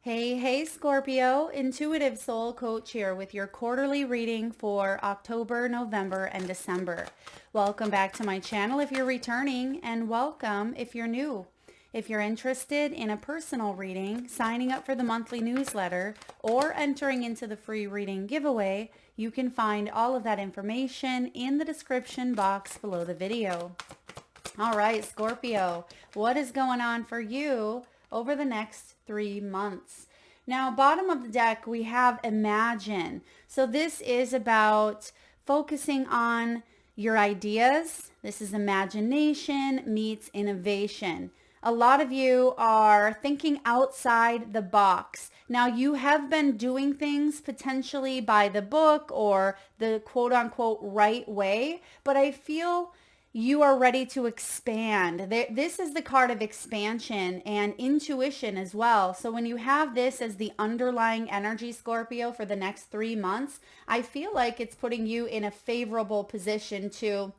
Hey, Scorpio, Intuitive Soul Coach here with your quarterly reading for October, November, and December. Welcome back to my channel if you're returning, and welcome if you're new. If you're interested in a personal reading, signing up for the monthly newsletter, or entering into the free reading giveaway, you can find all of that information in the description box below the video. All right, Scorpio, what is going on for you over the next 3 months? Now, bottom of the deck, we have Imagine. So this is about focusing on your ideas. This is imagination meets innovation. A lot of you are thinking outside the box. Now, you have been doing things potentially by the book or the quote unquote right way, but I feel you are ready to expand. This is the card of expansion and intuition as well. So when you have this as the underlying energy, Scorpio, for the next 3 months, I feel like it's putting you in a favorable position to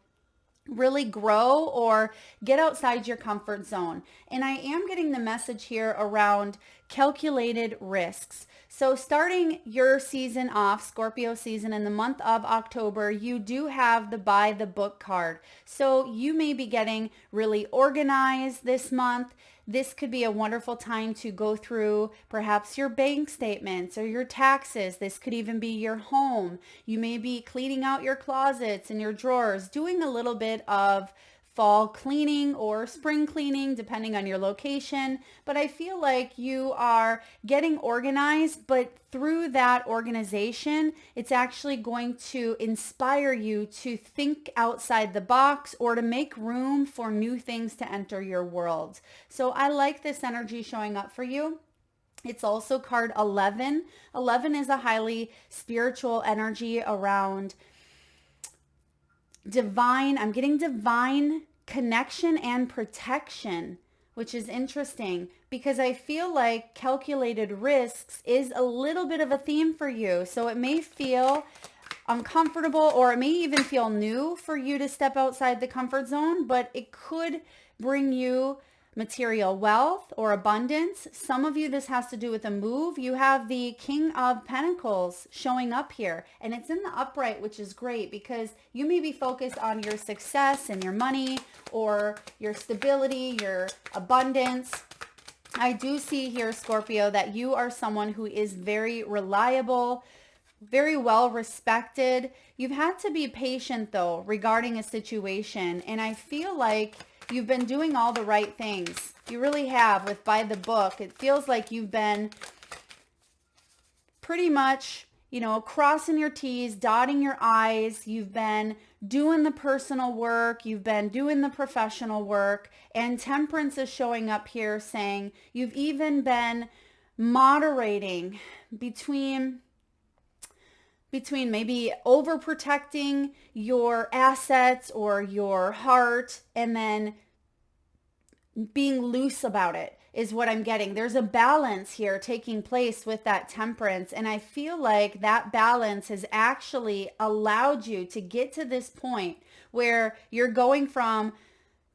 really grow or get outside your comfort zone. And I am getting the message here around calculated risks. So starting your season off, Scorpio season, in the month of October, you do have the buy the book card. So you may be getting really organized this month. This could be a wonderful time to go through perhaps your bank statements or your taxes. This could even be your home. You may be cleaning out your closets and your drawers, doing a little bit of fall cleaning or spring cleaning, depending on your location. But I feel like you are getting organized, but through that organization, it's actually going to inspire you to think outside the box or to make room for new things to enter your world. So I like this energy showing up for you. It's also card 11. 11 is a highly spiritual energy around divine. I'm getting divine connection and protection, which is interesting because I feel like calculated risks is a little bit of a theme for you. So it may feel uncomfortable or it may even feel new for you to step outside the comfort zone, but it could bring you material wealth or abundance. Some of you, this has to do with a move. You have the King of Pentacles showing up here, and it's in the upright, which is great because you may be focused on your success and your money or your stability, your abundance. I do see here, Scorpio, that you are someone who is very reliable, very well respected. You've had to be patient though regarding a situation, and I feel like you've been doing all the right things. You really have with by the book. It feels like you've been pretty much, crossing your T's, dotting your I's. You've been doing the personal work. You've been doing the professional work. And Temperance is showing up here saying you've even been moderating between maybe overprotecting your assets or your heart and then being loose about it is what I'm getting. There's a balance here taking place with that Temperance. And I feel like that balance has actually allowed you to get to this point where you're going from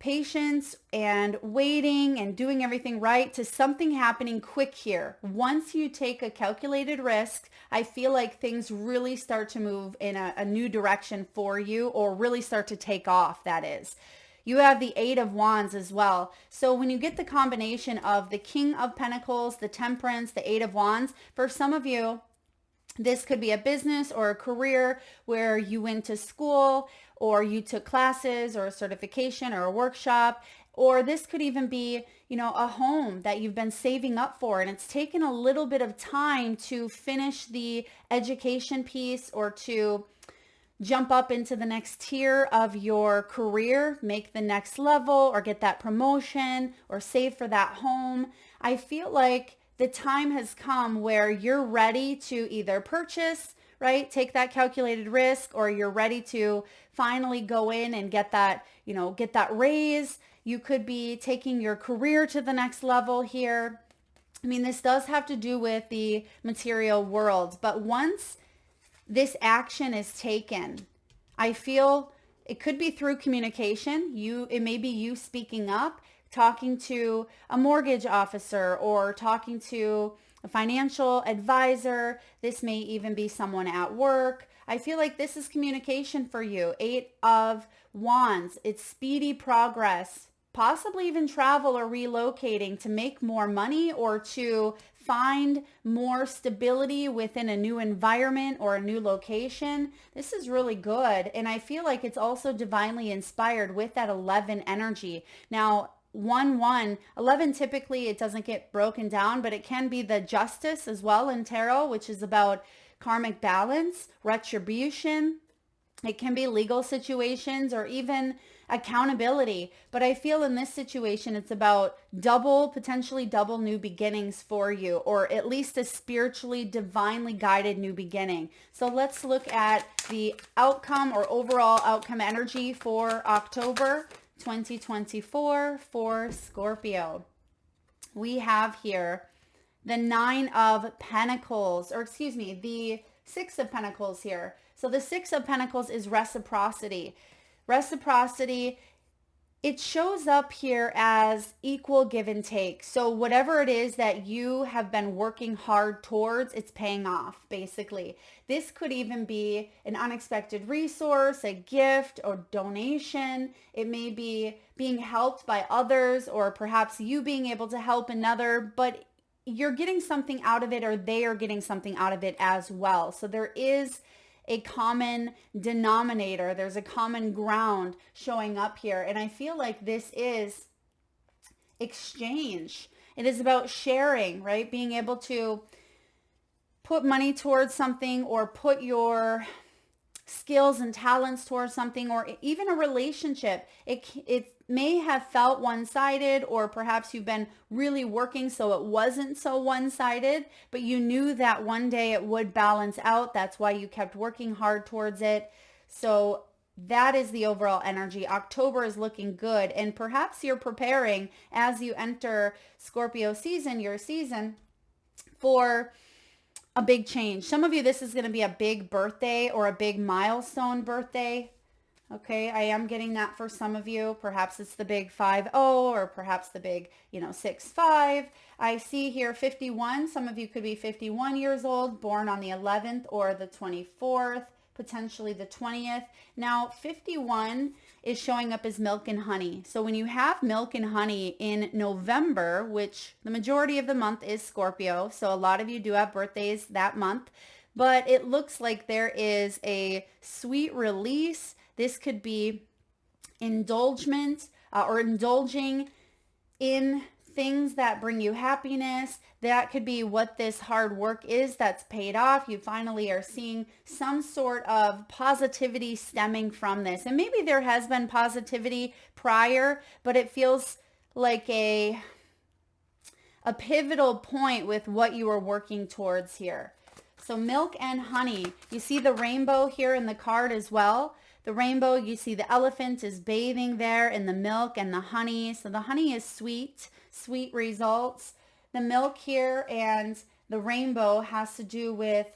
patience and waiting and doing everything right to something happening quick here. Once you take a calculated risk, I feel like things really start to move in a new direction for you, or really start to take off, that is. You have the Eight of Wands as well. So when you get the combination of the King of Pentacles, the Temperance, the Eight of Wands, for some of you, this could be a business or a career where you went to school or you took classes or a certification or a workshop, or this could even be, a home that you've been saving up for and it's taken a little bit of time to finish the education piece or to jump up into the next tier of your career, make the next level or get that promotion or save for that home. I feel like the time has come where you're ready to either purchase, right? Take that calculated risk, or you're ready to finally go in and get that, get that raise. You could be taking your career to the next level here. I mean, this does have to do with the material world, but once this action is taken, I feel it could be through communication. It may be you speaking up talking to a mortgage officer or talking to a financial advisor. This may even be someone at work. I feel like this is communication for you. 8 of Wands. It's speedy progress, possibly even travel or relocating to make more money or to find more stability within a new environment or a new location. This is really good. And I feel like it's also divinely inspired with that 11 energy. Now, 11 typically it doesn't get broken down, but it can be the justice as well in tarot, which is about karmic balance, retribution. It can be legal situations or even accountability. But I feel in this situation, it's about potentially double new beginnings for you, or at least a spiritually, divinely guided new beginning. So let's look at the outcome or overall outcome energy for October 2024 for Scorpio. We have here the 9 of Pentacles, or excuse me, the 6 of Pentacles here. So the 6 of Pentacles is reciprocity. Reciprocity, it shows up here as equal give and take. So whatever it is that you have been working hard towards, it's paying off, basically. This could even be an unexpected resource, a gift, or donation. It may be being helped by others, or perhaps you being able to help another, but you're getting something out of it, or they are getting something out of it as well. So there is a common denominator. There's a common ground showing up here. And I feel like this is exchange. It is about sharing, right? Being able to put money towards something, or put your skills and talents towards something, or even a relationship. It may have felt one-sided, or perhaps you've been really working so it wasn't so one-sided, but you knew that one day it would balance out. That's why you kept working hard towards it. So that is the overall energy. October is looking good, and perhaps you're preparing as you enter Scorpio season, your season, for a big change. Some of you, this is going to be a big birthday or a big milestone birthday. Okay, I am getting that for some of you. Perhaps it's the big 50, or perhaps the big, 65. I see here 51. Some of you could be 51 years old, born on the 11th or the 24th, potentially the 20th. Now, 51 is showing up as milk and honey. So when you have milk and honey in November, which the majority of the month is Scorpio, so a lot of you do have birthdays that month, but it looks like there is a sweet release. This could be indulgement or indulging in things that bring you happiness. That could be what this hard work is that's paid off. You finally are seeing some sort of positivity stemming from this. And maybe there has been positivity prior, but it feels like a pivotal point with what you are working towards here. So milk and honey. You see the rainbow here in the card as well. The rainbow, you see the elephant is bathing there in the milk and the honey. So the honey is sweet results. The milk here and the rainbow has to do with,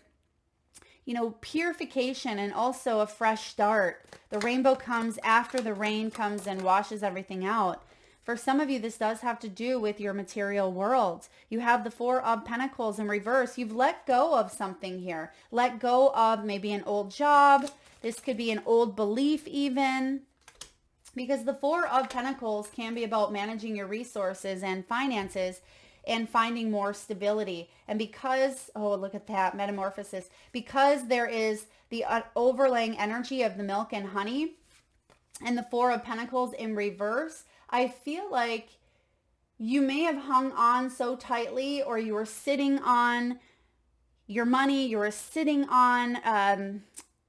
purification and also a fresh start. The rainbow comes after the rain comes and washes everything out. For some of you, this does have to do with your material world. You have the 4 of Pentacles in reverse. You've let go of something here. Let go of maybe an old job. This could be an old belief even, because the 4 of Pentacles can be about managing your resources and finances and finding more stability. And because, look at that, metamorphosis, because there is the overlaying energy of the milk and honey and the 4 of Pentacles in reverse, I feel like you may have hung on so tightly, or you were sitting on your money, you were sitting on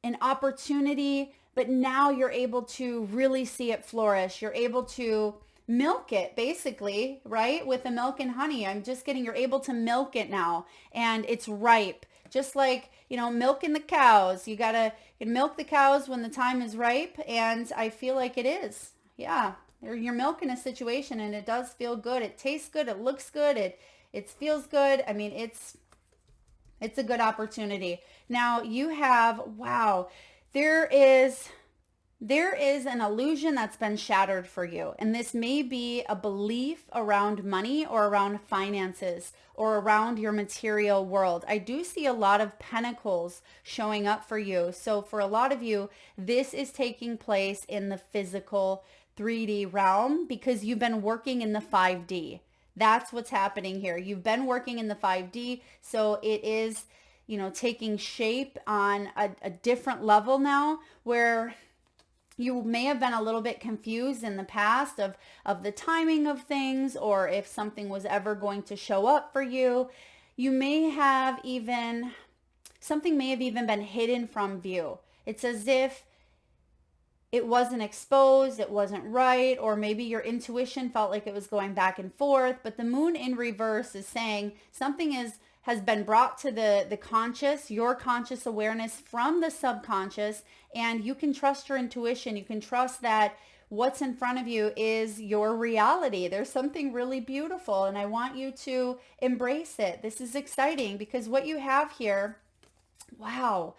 an opportunity, but now you're able to really see it flourish. You're able to milk it, basically, right? With the milk and honey. You're able to milk it now, and it's ripe. Just like, milking the cows. You milk the cows when the time is ripe, and I feel like it is. Yeah, you're milking a situation, and it does feel good. It tastes good. It looks good. It feels good. I mean, it's a good opportunity. Now you have, wow, there is There is an illusion that's been shattered for you. And this may be a belief around money or around finances or around your material world. I do see a lot of pentacles showing up for you. So for a lot of you, this is taking place in the physical 3D realm because you've been working in the 5D. That's what's happening here. You've been working in the 5D, so it is, taking shape on a different level now where you may have been a little bit confused in the past of the timing of things or if something was ever going to show up for you. You may have even, something may have even been hidden from view. It's as if it wasn't exposed, it wasn't right, or maybe your intuition felt like it was going back and forth. But the moon in reverse is saying something has been brought to the conscious, your conscious awareness from the subconscious, and you can trust your intuition. You can trust that what's in front of you is your reality. There's something really beautiful, and I want you to embrace it. This is exciting because what you have here, wow,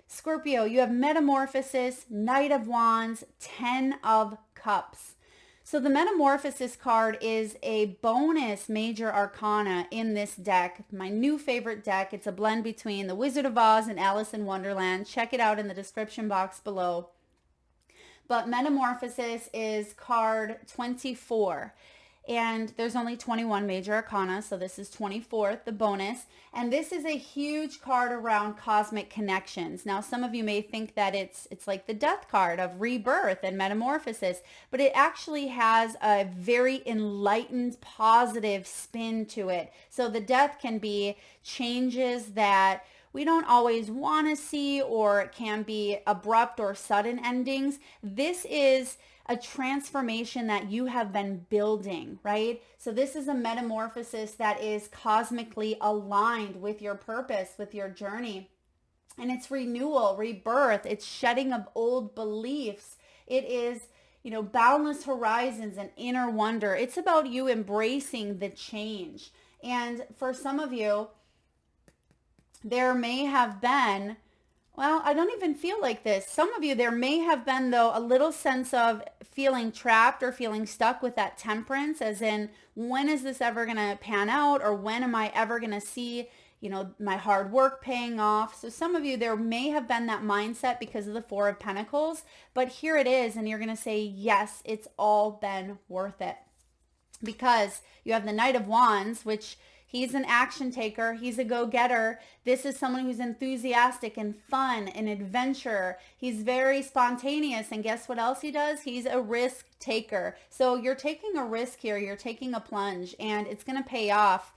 Scorpio, you have Metamorphosis, Knight of Wands, 10 of Cups. So the Metamorphosis card is a bonus major arcana in this deck. My new favorite deck. It's a blend between The Wizard of Oz and Alice in Wonderland. Check it out in the description box below. But Metamorphosis is card 24. And there's only 21 major arcana, so this is 24th, the bonus. And this is a huge card around cosmic connections. Now, some of you may think that it's like the death card of rebirth and metamorphosis, but it actually has a very enlightened, positive spin to it. So the death can be changes that we don't always want to see, or it can be abrupt or sudden endings. This is a transformation that you have been building, right? So this is a metamorphosis that is cosmically aligned with your purpose, with your journey. And it's renewal, rebirth, it's shedding of old beliefs. It is, boundless horizons and inner wonder. It's about you embracing the change. And for some of you, there may have been, well, I don't even feel like this. Some of you, there may have been, though, a little sense of feeling trapped or feeling stuck with that temperance, as in, when is this ever going to pan out? Or when am I ever going to see, my hard work paying off? So some of you, there may have been that mindset because of the Four of Pentacles, but here it is. And you're going to say, yes, it's all been worth it. Because you have the Knight of Wands, which he's an action taker. He's a go-getter. This is someone who's enthusiastic and fun and adventure. He's very spontaneous. And guess what else he does? He's a risk taker. So you're taking a risk here. You're taking a plunge, and it's going to pay off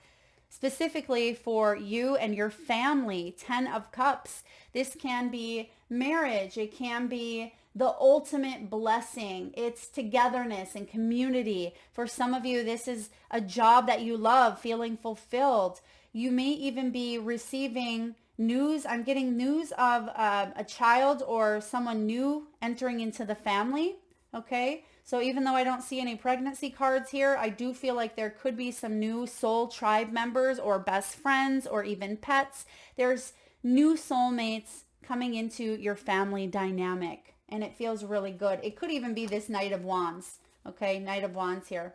specifically for you and your family. 10 of Cups. This can be marriage. It can be the ultimate blessing. It's togetherness and community. For some of you, this is a job that you love, feeling fulfilled. You may even be receiving news. I'm getting news of a child or someone new entering into the family. Okay. So even though I don't see any pregnancy cards here, I do feel like there could be some new soul tribe members or best friends or even pets. There's new soulmates coming into your family dynamic. And it feels really good. It could even be this Knight of Wands. Okay, Knight of Wands here.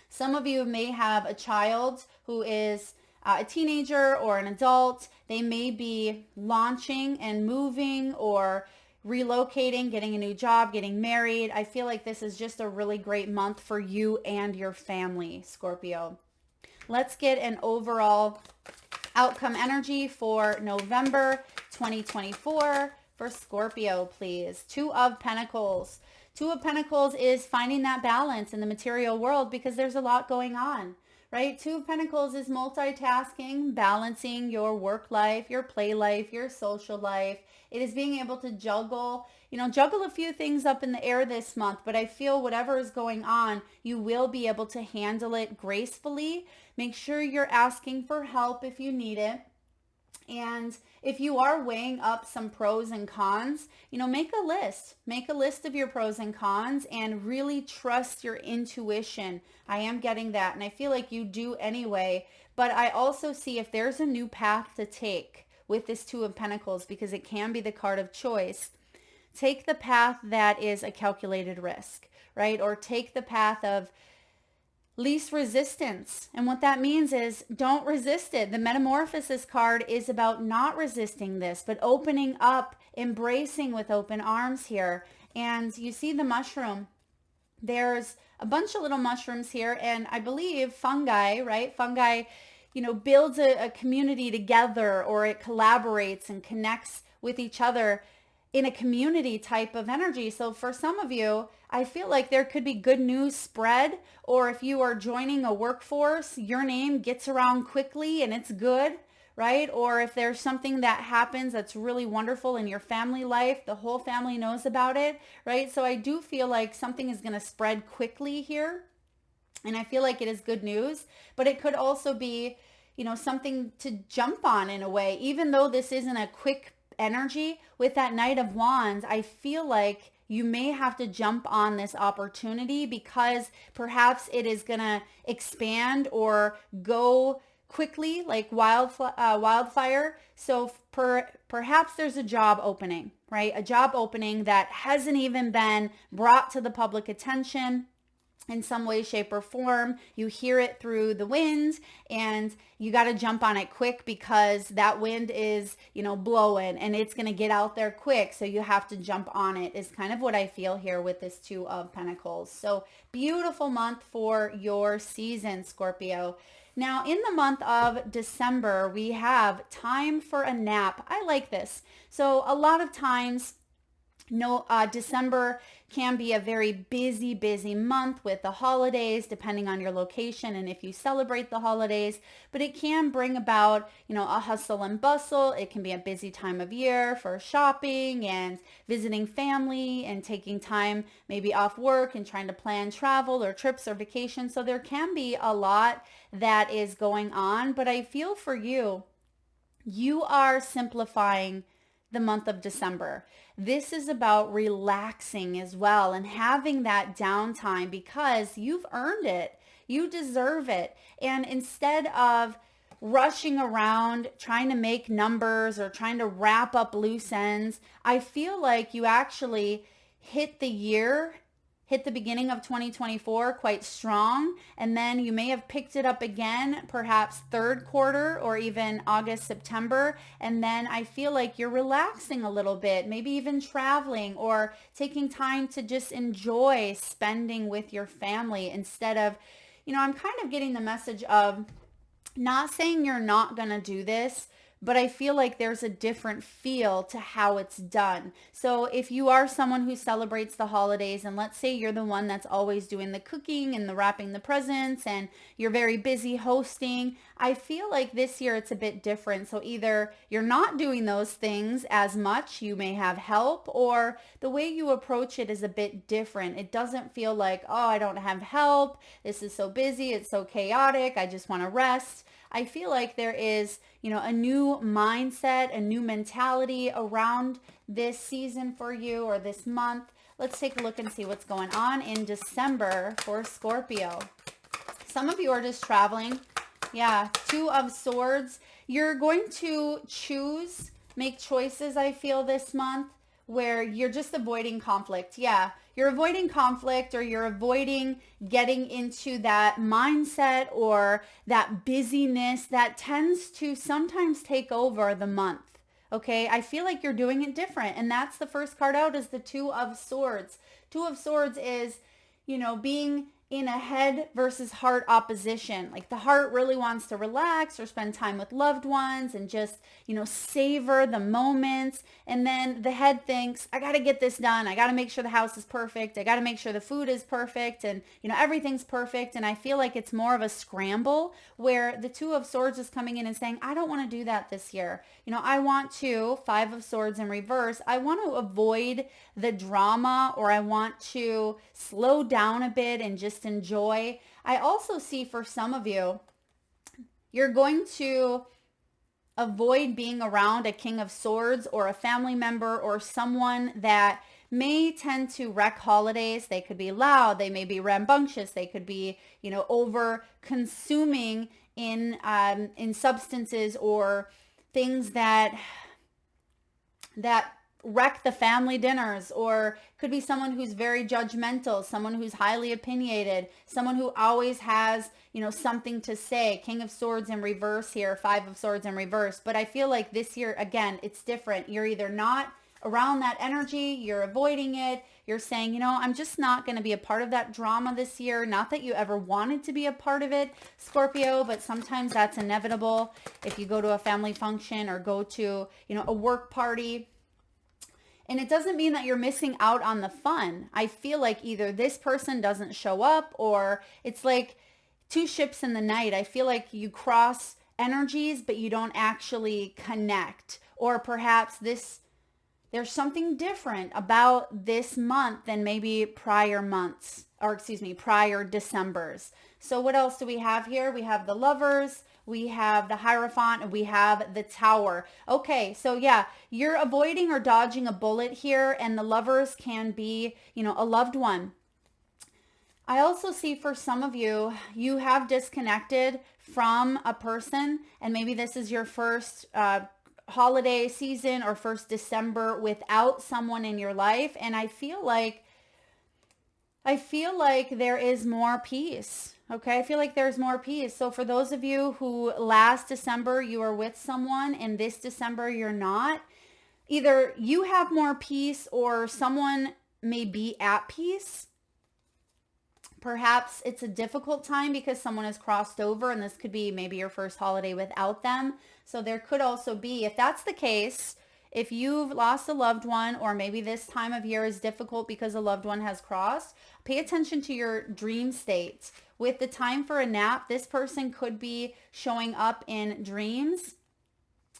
Some of you may have a child who is a teenager or an adult. They may be launching and moving or relocating, getting a new job, getting married. I feel like this is just a really great month for you and your family, Scorpio. Let's get an overall outcome energy for November 2024. For Scorpio, please. Two of Pentacles. Two of Pentacles is finding that balance in the material world because there's a lot going on, right? Two of Pentacles is multitasking, balancing your work life, your play life, your social life. It is being able to juggle a few things up in the air this month, but I feel whatever is going on, you will be able to handle it gracefully. Make sure you're asking for help if you need it. And if you are weighing up some pros and cons, make a list. Make a list of your pros and cons and really trust your intuition. I am getting that, and I feel like you do anyway. But I also see if there's a new path to take with this Two of Pentacles, because it can be the card of choice. take the path that is a calculated risk, right? Or take the path of least resistance. And what that means is don't resist it. The Metamorphosis card is about not resisting this, but opening up, embracing with open arms here. And you see the mushroom. There's a bunch of little mushrooms here, and I believe fungi, right? Fungi, builds a community together, or it collaborates and connects with each other in a community type of energy. So for some of you, I feel like there could be good news spread, or if you are joining a workforce, your name gets around quickly and it's good, right? Or if there's something that happens that's really wonderful in your family life, the whole family knows about it, right? So I do feel like something is going to spread quickly here. And I feel like it is good news, but it could also be, something to jump on in a way, even though this isn't a quick energy. With that Knight of Wands, I feel like you may have to jump on this opportunity because perhaps it is going to expand or go quickly like wildfire. So perhaps there's a job opening, right? A job opening that hasn't even been brought to the public attention in some way, shape, or form. You hear it through the wind and you got to jump on it quick because that wind is, blowing and it's going to get out there quick. So you have to jump on it is kind of what I feel here with this Two of Pentacles. So beautiful month for your season, Scorpio. Now in the month of December, we have time for a nap. I like this. So a lot of times, December can be a very busy month with the holidays, depending on your location and if you celebrate the holidays, but it can bring about, a hustle and bustle. It can be a busy time of year for shopping and visiting family and taking time maybe off work and trying to plan travel or trips or vacations. So there can be a lot that is going on, but I feel for you, you are simplifying the month of December. This is about relaxing as well and having that downtime because you've earned it. You deserve it. And instead of rushing around trying to make numbers or trying to wrap up loose ends, I feel like you actually hit the beginning of 2024 quite strong, and then you may have picked it up again, perhaps third quarter or even August, September, and then I feel like you're relaxing a little bit, maybe even traveling or taking time to just enjoy spending with your family instead of, I'm kind of getting the message of not saying you're not going to do this, but I feel like there's a different feel to how it's done. So if you are someone who celebrates the holidays, and let's say you're the one that's always doing the cooking and the wrapping the presents and you're very busy hosting, I feel like this year it's a bit different. So either you're not doing those things as much, you may have help, or the way you approach it is a bit different. It doesn't feel like, oh, I don't have help. This is so busy. It's so chaotic. I just want to rest. I feel like there is, a new mindset, a new mentality around this season for you or this month. Let's take a look and see what's going on in December for Scorpio. Some of you are just traveling. Yeah, Two of Swords. You're going to make choices, I feel, this month where you're just avoiding conflict. Yeah, you're avoiding conflict or you're avoiding getting into that mindset or that busyness that tends to sometimes take over the month. Okay, I feel like you're doing it different. And that's the first card out is the Two of Swords. Two of Swords is, being in a head versus heart opposition. Like the heart really wants to relax or spend time with loved ones and just, savor the moments. And then the head thinks, I got to get this done. I got to make sure the house is perfect. I got to make sure the food is perfect and, everything's perfect. And I feel like it's more of a scramble where the Two of Swords is coming in and saying, I don't want to do that this year. I want to, Five of Swords in reverse, I want to avoid the drama or I want to slow down a bit and just enjoy. I also see for some of you, you're going to avoid being around a King of Swords or a family member or someone that may tend to wreck holidays. They could be loud. They may be rambunctious. They could be, over consuming in substances or things that wreck the family dinners, or could be someone who's very judgmental, someone who's highly opinionated, someone who always has, something to say. King of Swords in reverse here, Five of Swords in reverse. But I feel like this year, again, it's different. You're either not around that energy, you're avoiding it, you're saying, I'm just not going to be a part of that drama this year. Not that you ever wanted to be a part of it, Scorpio, but sometimes that's inevitable. If you go to a family function or go to, a work party, and it doesn't mean that you're missing out on the fun. I feel like either this person doesn't show up, or it's like two ships in the night. I feel like you cross energies, but you don't actually connect. Or perhaps there's something different about this month than maybe prior months, or prior Decembers. So what else do we have here? We have the Lovers, we have the Hierophant, and we have the Tower. Okay, so yeah, you're avoiding or dodging a bullet here, and the Lovers can be, a loved one. I also see for some of you, you have disconnected from a person, and maybe this is your first holiday season or first December without someone in your life. And I feel like there is more peace. Okay. I feel like there's more peace. So for those of you who last December you were with someone and this December you're not, either you have more peace or someone may be at peace. Perhaps it's a difficult time because someone has crossed over, and this could be maybe your first holiday without them. So there could also be, if that's the case, if you've lost a loved one, or maybe this time of year is difficult because a loved one has crossed, pay attention to your dream state. With the time for a nap, this person could be showing up in dreams.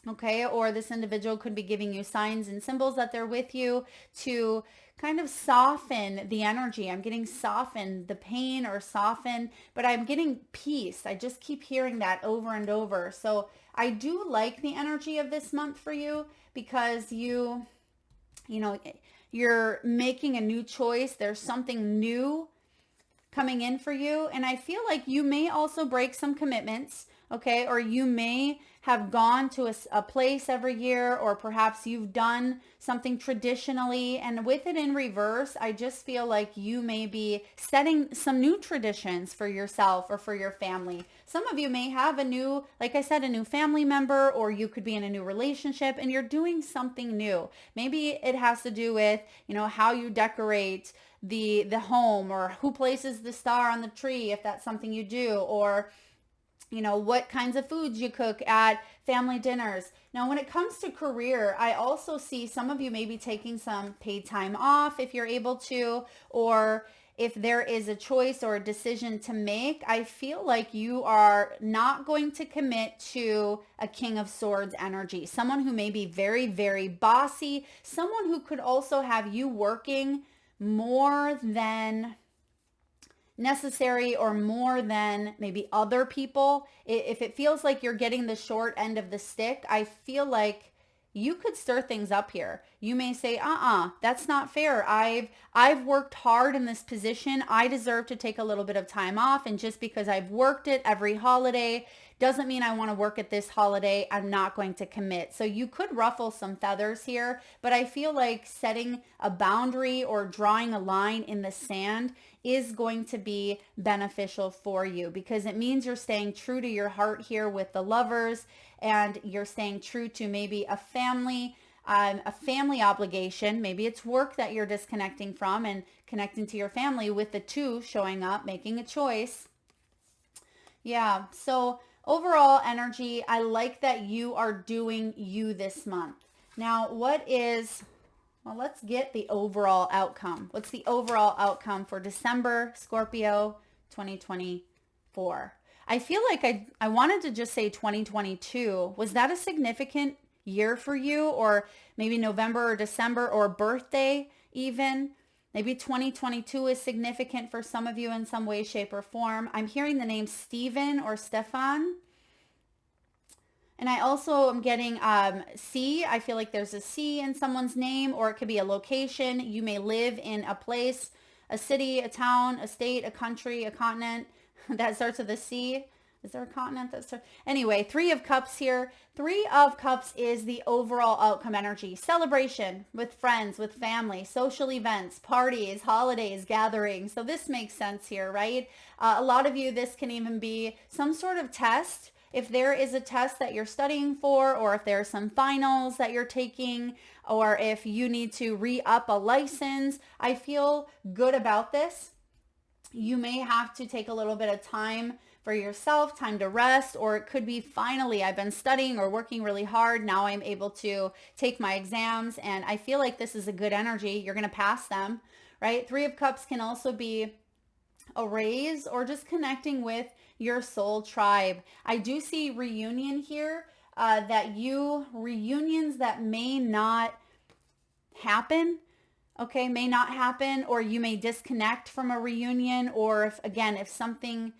Okay, or this individual could be giving you signs and symbols that they're with you to kind of soften the energy. I'm getting soften the pain or soften, but I'm getting peace. I just keep hearing that over and over. So I do like the energy of this month for you because you're making a new choice. There's something new coming in for you. And I feel like you may also break some commitments, okay? Or you may have gone to a place every year, or perhaps you've done something traditionally, and with it in reverse, I just feel like you may be setting some new traditions for yourself or for your family. Some of you may have a new family member, or you could be in a new relationship and you're doing something new. Maybe it has to do with, how you decorate the home, or who places the star on the tree, if that's something you do, or what kinds of foods you cook at family dinners. Now, when it comes to career, I also see some of you maybe taking some paid time off if you're able to, or if there is a choice or a decision to make. I feel like you are not going to commit to a King of Swords energy, someone who may be very, very bossy, someone who could also have you working more than necessary or more than maybe other people. If it feels like you're getting the short end of the stick, I feel like you could stir things up here. You may say, that's not fair. I've worked hard in this position. I deserve to take a little bit of time off. And just because I've worked it every holiday doesn't mean I want to work at this holiday. I'm not going to commit. So you could ruffle some feathers here, but I feel like setting a boundary or drawing a line in the sand is going to be beneficial for you, because it means you're staying true to your heart here with the Lovers, and you're staying true to maybe a family obligation. Maybe it's work that you're disconnecting from and connecting to your family, with the Two showing up, making a choice. Yeah, so overall energy, I like that you are doing you this month. Now, let's get the overall outcome. What's the overall outcome for December, Scorpio, 2024? I feel like I wanted to just say 2022. Was that a significant year for you? Or maybe November or December, or birthday even? Maybe 2022 is significant for some of you in some way, shape, or form. I'm hearing the name Stephen or Stefan. And I also am getting C. I feel like there's a C in someone's name, or it could be a location. You may live in a place, a city, a town, a state, a country, a continent that starts with a C. Is there a continent that's... Anyway, Three of Cups here. Three of Cups is the overall outcome energy. Celebration with friends, with family, social events, parties, holidays, gatherings. So this makes sense here, right? A lot of you, this can even be some sort of test. If there is a test that you're studying for, or if there are some finals that you're taking, or if you need to re-up a license, I feel good about this. You may have to take a little bit of time for yourself, time to rest, or it could be finally I've been studying or working really hard. Now I'm able to take my exams, and I feel like this is a good energy. You're going to pass them, right? Three of Cups can also be a raise or just connecting with your soul tribe. I do see reunion here, reunions that may not happen. Okay, may not happen, or you may disconnect from a reunion, or if something,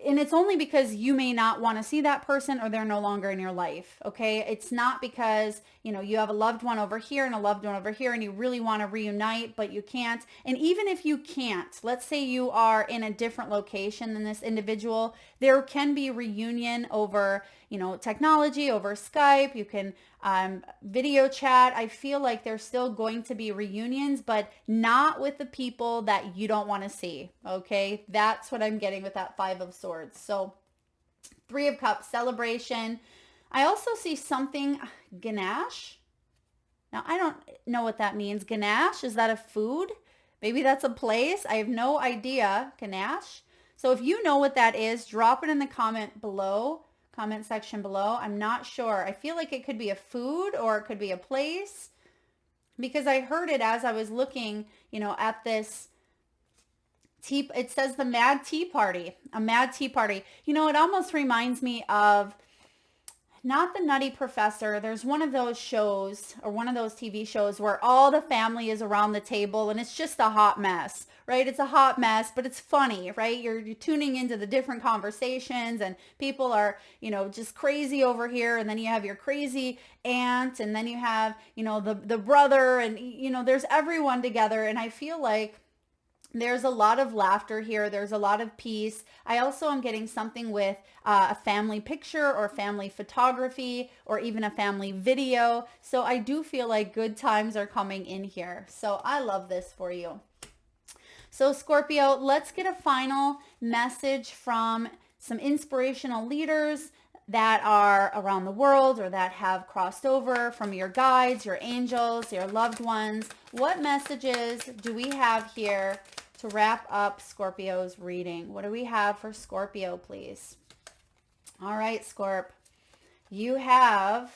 and it's only because you may not want to see that person or they're no longer in your life. Okay, it's not because, you have a loved one over here and a loved one over here and you really want to reunite, but you can't. And even if you can't, let's say you are in a different location than this individual, there can be reunion over, technology, over Skype. You can video chat. I feel like there's still going to be reunions, but not with the people that you don't want to see. Okay, that's what I'm getting with that Five of Swords. So Three of Cups, celebration. I also see something, ganache. Now, I don't know what that means. Ganache, is that a food? Maybe that's a place. I have no idea. Ganache. So if you know what that is, drop it in the comment section below. I'm not sure. I feel like it could be a food or it could be a place, because I heard it as I was looking, at this tea. It says the Mad Tea Party, a Mad Tea Party. It almost reminds me of, not the Nutty Professor. There's one of those shows, or one of those TV shows, where all the family is around the table and it's just a hot mess, right? It's a hot mess, but it's funny, right? You're tuning into the different conversations, and people are, just crazy over here. And then you have your crazy aunt, and then you have, the brother, and, there's everyone together. And I feel like there's a lot of laughter here. There's a lot of peace. I also am getting something with a family picture or family photography or even a family video. So I do feel like good times are coming in here. So I love this for you. So Scorpio, let's get a final message from some inspirational leaders that are around the world or that have crossed over, from your guides, your angels, your loved ones. What messages do we have here to wrap up Scorpio's reading? What do we have for Scorpio, please? All right, Scorp. You have...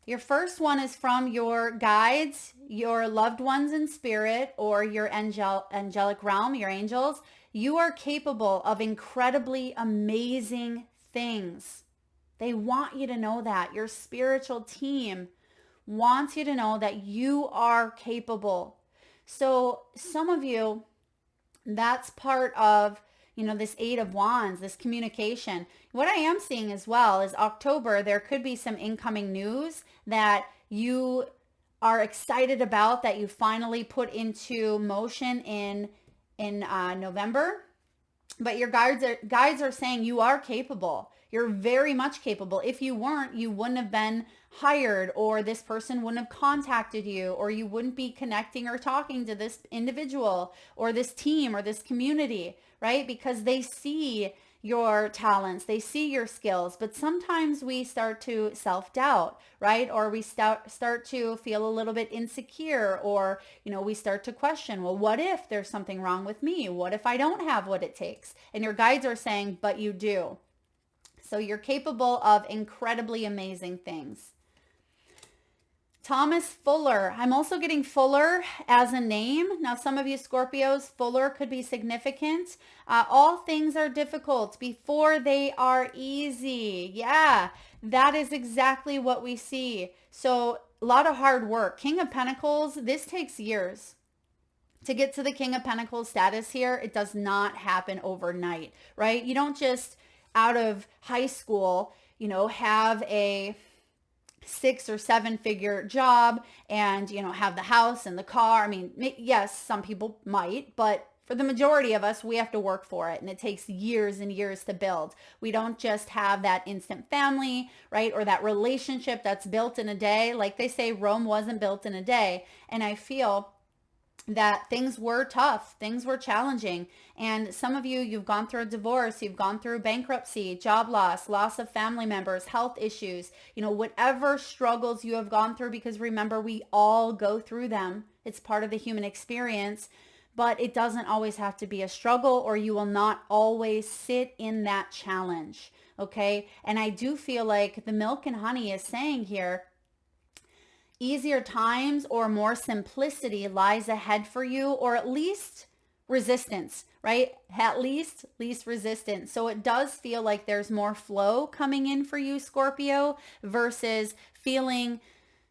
Your first one is from your guides, your loved ones in spirit, or your angelic realm, your angels. You are capable of incredibly amazing things. They want you to know that. Your spiritual team wants you to know that you are capable. So some of you, that's part of, this Eight of Wands, this communication. What I am seeing as well is October, there could be some incoming news that you are excited about, that you finally put into motion in November. But your guides are saying you are capable. You're very much capable. If you weren't, you wouldn't have been hired, or this person wouldn't have contacted you, or you wouldn't be connecting or talking to this individual or this team or this community, right? Because they see your talents, they see your skills, but sometimes we start to self-doubt, right? Or we start to feel a little bit insecure, or, we start to question, well, what if there's something wrong with me? What if I don't have what it takes? And your guides are saying, but you do. So you're capable of incredibly amazing things. Thomas Fuller. I'm also getting Fuller as a name. Now, some of you Scorpios, Fuller could be significant. All things are difficult before they are easy. Yeah, that is exactly what we see. So a lot of hard work. King of Pentacles, this takes years. To get to the King of Pentacles status here, it does not happen overnight, right? You don't just out of high school, have a 6 or 7 figure job and, have the house and the car. I mean, yes, some people might, but for the majority of us, we have to work for it, and it takes years and years to build. We don't just have that instant family, right? Or that relationship that's built in a day. Like they say, Rome wasn't built in a day. And I feel that things were tough, things were challenging. And some of you, you've gone through a divorce, you've gone through bankruptcy, job loss, loss of family members, health issues, whatever struggles you have gone through, because remember, we all go through them. It's part of the human experience, but it doesn't always have to be a struggle, or you will not always sit in that challenge. Okay. And I do feel like the milk and honey is saying here, easier times or more simplicity lies ahead for you, or at least resistance, right? At least resistance. So it does feel like there's more flow coming in for you, Scorpio, versus feeling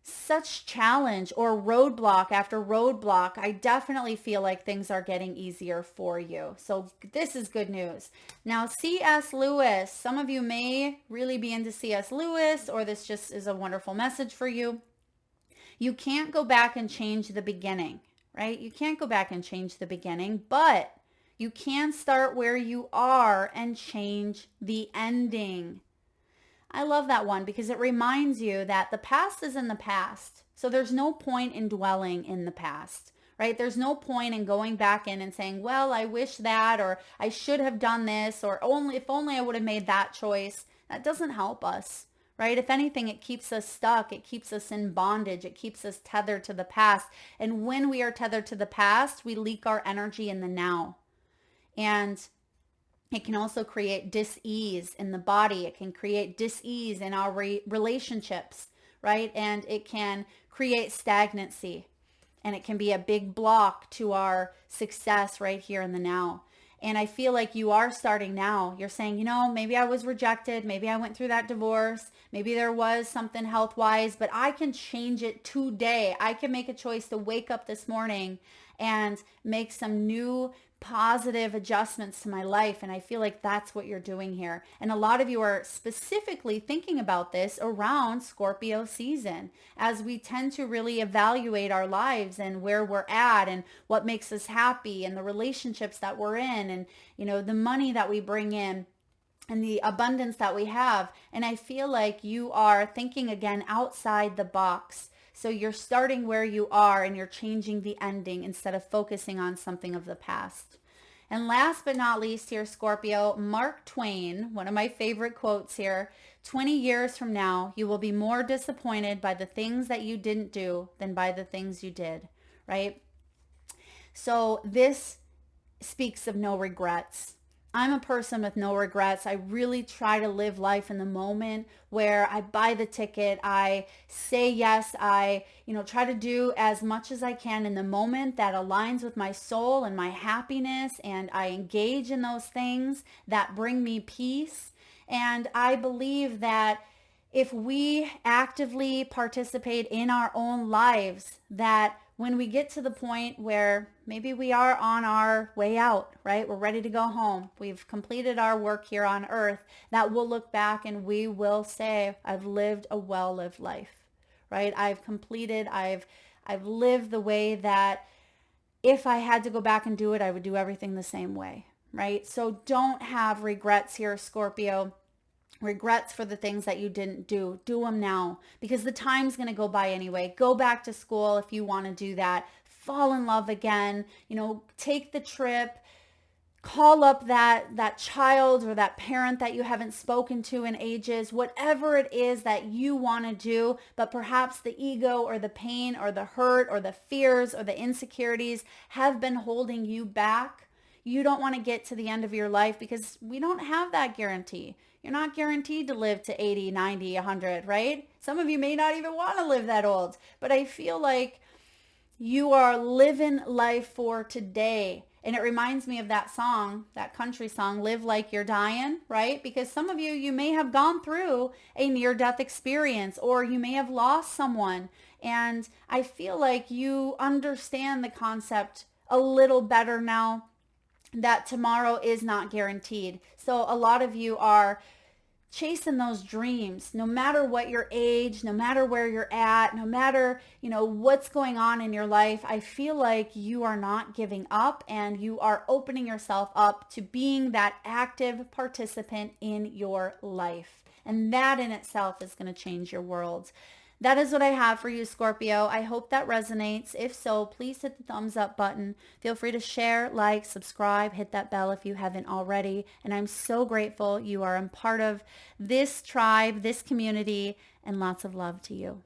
such challenge or roadblock after roadblock. I definitely feel like things are getting easier for you. So this is good news. Now, C.S. Lewis, some of you may really be into C.S. Lewis, or this just is a wonderful message for you. You can't go back and change the beginning, right? You can't go back and change the beginning, but you can start where you are and change the ending. I love that one because it reminds you that the past is in the past. So there's no point in dwelling in the past, right? There's no point in going back in and saying, well, I wish that, or I should have done this, or if only I would have made that choice. That doesn't help us. Right? If anything, it keeps us stuck. It keeps us in bondage. It keeps us tethered to the past. And when we are tethered to the past, we leak our energy in the now. And it can also create dis-ease in the body. It can create dis-ease in our relationships, right? And it can create stagnancy. And it can be a big block to our success right here in the now. And I feel like you are starting now. You're saying, maybe I was rejected. Maybe I went through that divorce. Maybe there was something health-wise, but I can change it today. I can make a choice to wake up this morning and make some new positive adjustments to my life. And I feel like that's what you're doing here. And a lot of you are specifically thinking about this around Scorpio season, as we tend to really evaluate our lives and where we're at and what makes us happy and the relationships that we're in and, the money that we bring in and the abundance that we have. And I feel like you are thinking again outside the box. So you're starting where you are and you're changing the ending instead of focusing on something of the past. And last but not least here, Scorpio, Mark Twain, one of my favorite quotes here, 20 years from now, you will be more disappointed by the things that you didn't do than by the things you did, right? So this speaks of no regrets. I'm a person with no regrets. I really try to live life in the moment where I buy the ticket. I say yes. I, try to do as much as I can in the moment that aligns with my soul and my happiness. And I engage in those things that bring me peace. And I believe that if we actively participate in our own lives, that when we get to the point where maybe we are on our way out, right? We're ready to go home. We've completed our work here on earth, that we'll look back and we will say, I've lived a well-lived life, right? I've lived the way that if I had to go back and do it, I would do everything the same way, right? So don't have regrets here, Scorpio. Regrets for the things that you didn't do. Do them now because the time's going to go by anyway. Go back to school if you want to do that. Fall in love again. Take the trip. Call up that child or that parent that you haven't spoken to in ages. Whatever it is that you want to do, but perhaps the ego or the pain or the hurt or the fears or the insecurities have been holding you back. You don't want to get to the end of your life because we don't have that guarantee. You're not guaranteed to live to 80, 90, 100, right? Some of you may not even want to live that old, but I feel like you are living life for today. And it reminds me of that song, that country song, Live Like You're Dying, right? Because some of you may have gone through a near-death experience or you may have lost someone. And I feel like you understand the concept a little better now that tomorrow is not guaranteed. So a lot of you are chasing those dreams, no matter what your age, no matter where you're at, no matter, what's going on in your life. I feel like you are not giving up and you are opening yourself up to being that active participant in your life. And that in itself is going to change your world. That is what I have for you, Scorpio. I hope that resonates. If so, please hit the thumbs up button. Feel free to share, like, subscribe, hit that bell if you haven't already. And I'm so grateful you are a part of this tribe, this community, and lots of love to you.